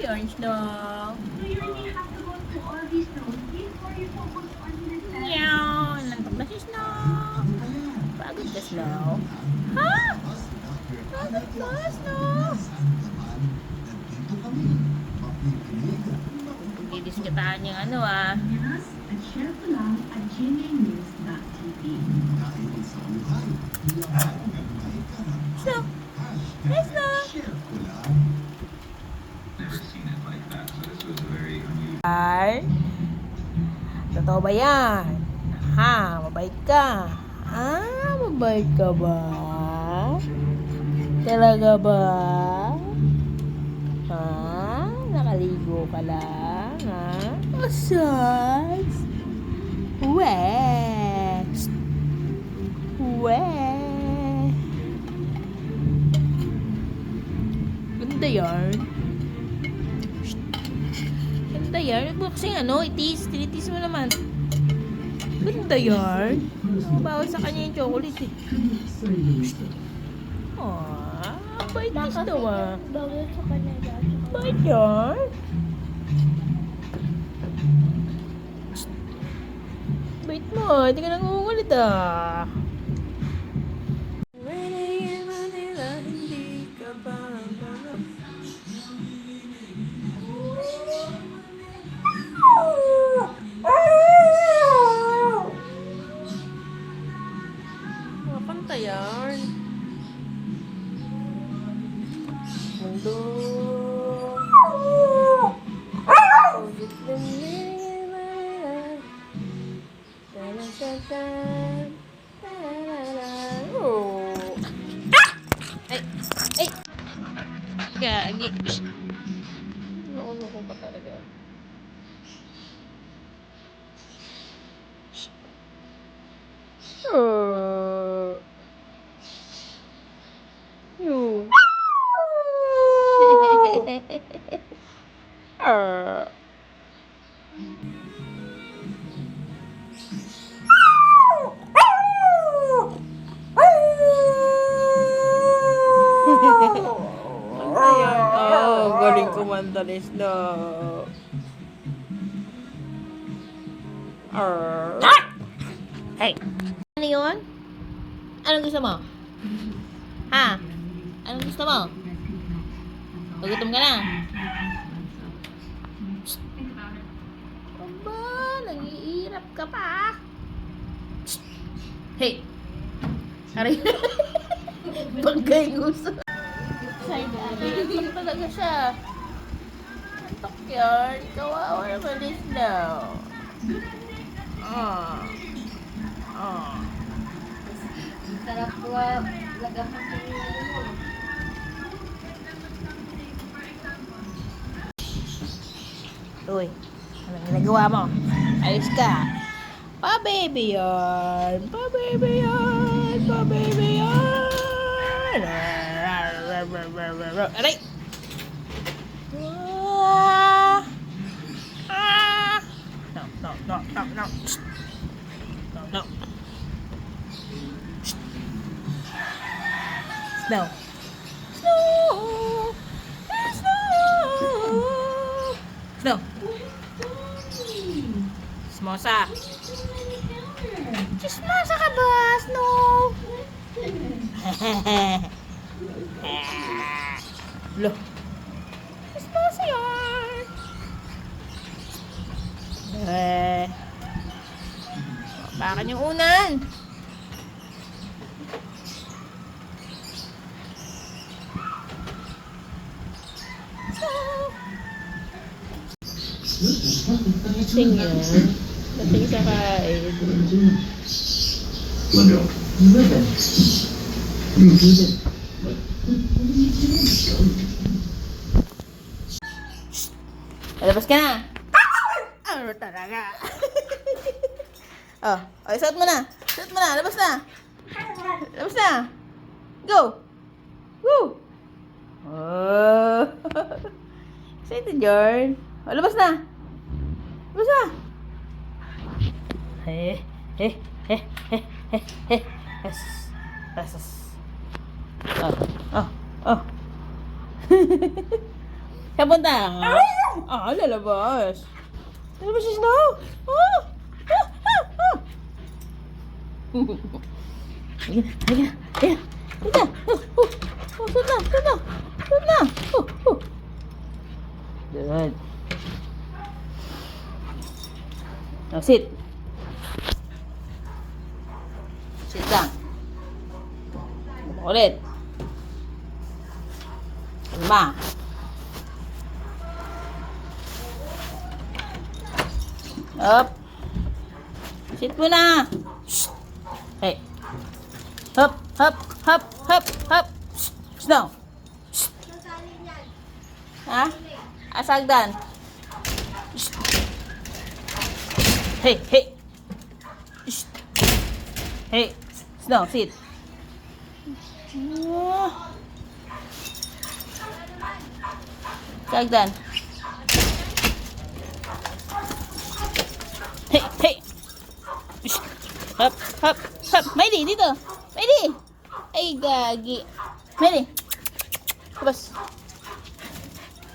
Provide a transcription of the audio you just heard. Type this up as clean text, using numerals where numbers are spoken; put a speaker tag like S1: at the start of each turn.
S1: Yarn snow. Meow. Nantok na si Snow. Pagod ka, Snow. Ha? Pagod ka, Snow. Didiskitaan yung ano ah. Snow. Hey, Snow. Ay, totoo ba yan? Ha, mabait ka. Mabait ka ba? Talaga ba? Ha? Nakaligo ka lang, ha? Asas? West. West. Ganda yan. Ganda yan. Huwag kasing itis. Tinitis mo naman. Ganda yan. Bawal sa kanya yung chocolate eh. Bait nis daw ah.
S2: Bawal sa kanya dyan.
S1: Bait yan. Bait mo. Hindi ka nangungulit ah. Hindi ka ba kanta yan. Mundo. Ulit lang nila. Talatatan. Ay! Ay! Gagi. Nakulo pa talaga. You. Galing kumanta ni Snow. Hey! Ano yun? Anong gusto mo? Ha? Anong gusto mo? Pagutom ka na? Aba, nag-iirap ka pa. Hey! Aray. Bagay gusto. Antok talaga siya. Antok yan. Kawawa naman ni Snow.
S2: Sarap po lagahan sa inyo.
S1: Uy, anong ginagawa mo? Ayos ka. Pa-baby yan. Pa-baby yan. Pa-baby yan. Aray! No. Snow. Snow. Smosa. Chismosa ka ba, Snow? Lo. Chismosa yan. Bakit yung unan? Lasing yan. Lasing sa kain. Labas ka na. Ano talaga? Suot mo na. Suot mo na. Labas na. Labas na. Go. Woo. Excited, Jorn. Labas na. Labas na. Saan punta? Lalabas. Lalabas si Snow. Ah! Ah! Ah! Ah! Ayan, ayan, ayan. Punta. Sunod na, sunod na. Sunod na. Good. Now sit. Sit down. Ulit. Kalma. Up. Sit muna. Shh. Hey. Hop, hop, hop, hop, hop. Shh. Snow. Shh. Ha? Asagdan. Shh. Hey, hey. Shh. Hey. Snow, sit. Sagdan. Hey, hey. Shh. Hop, hop, hop. Maili, dito. Maili. Ay, gagi. Maili. Labas.